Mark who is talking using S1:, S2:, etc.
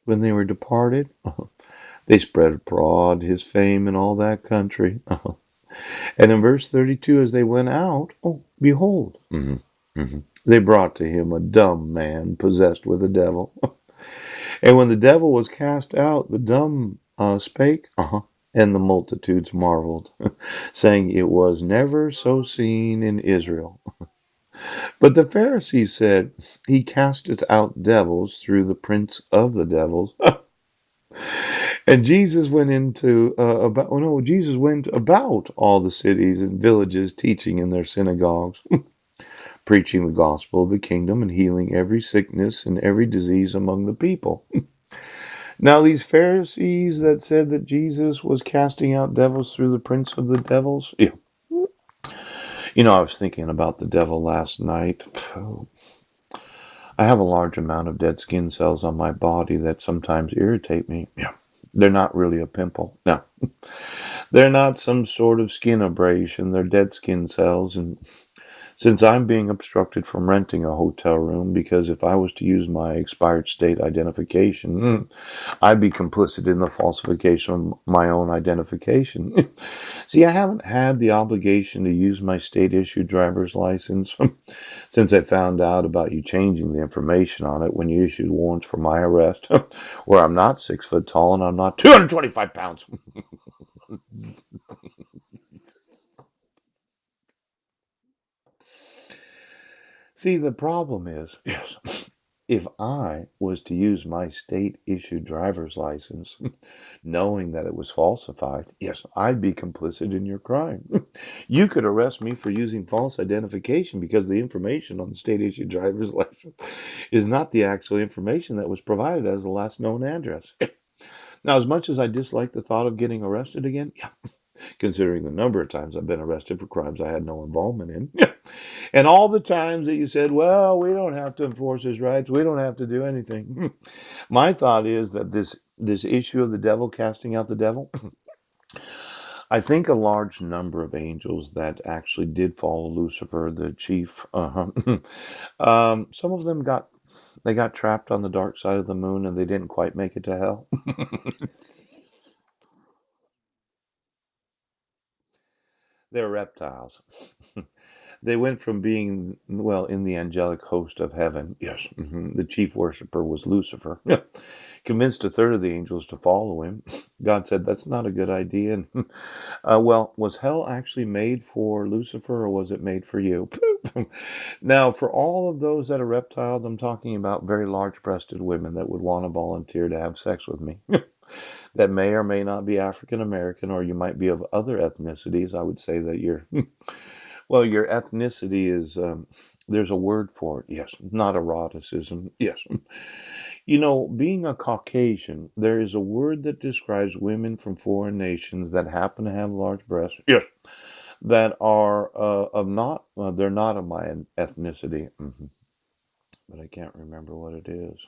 S1: when they were departed, they spread abroad his fame in all that country. And in verse 32, as they went out, oh, behold, they brought to him a dumb man possessed with a devil. And when the devil was cast out, the dumb spake, and the multitudes marveled, saying, it was never so seen in Israel. But the Pharisees said, he casteth out devils through the prince of the devils. And Jesus went into about oh no, Jesus went about all the cities and villages, teaching in their synagogues, preaching the gospel of the kingdom, and healing every sickness and every disease among the people. Now these Pharisees that said that Jesus was casting out devils through the prince of the devils, yeah. I was thinking about the devil last night. I have a large amount of dead skin cells on my body that sometimes irritate me. Yeah. They're not really a pimple. No. They're not some sort of skin abrasion. They're dead skin cells. And since I'm being obstructed from renting a hotel room, because if I was to use my expired state identification, I'd be complicit in the falsification of my own identification. See, I haven't had the obligation to use my state issued driver's license since I found out about you changing the information on it when you issued warrants for my arrest, where I'm not 6 foot tall and I'm not 225 pounds. See, the problem is, yes, if I was to use my state issued driver's license, knowing that it was falsified, yes, I'd be complicit in your crime. You could arrest me for using false identification because the information on the state issued driver's license is not the actual information that was provided as the last known address. Now, as much as I dislike the thought of getting arrested again, yeah, considering the number of times I've been arrested for crimes I had no involvement in, and all the times that you said, well, we don't have to enforce his rights, we don't have to do anything. My thought is that this issue of the devil casting out the devil, I think a large number of angels that actually did follow Lucifer, the chief, some of them got trapped on the dark side of the moon and they didn't quite make it to hell. They're reptiles. They went from being, well, in the angelic host of heaven. Yes. The chief worshiper was Lucifer. Yeah. Convinced a third of the angels to follow him. God said, that's not a good idea. And, well, was hell actually made for Lucifer or was it made for you? Now, for all of those that are reptiles, I'm talking about very large breasted women that would want to volunteer to have sex with me. That may or may not be African American, or you might be of other ethnicities. I would say that you're well, your ethnicity is, there's a word for it. Yes, not eroticism. Yes. Being a Caucasian, there is a word that describes women from foreign nations that happen to have large breasts. Yes. That are of not, they're not of my ethnicity. But I can't remember what it is.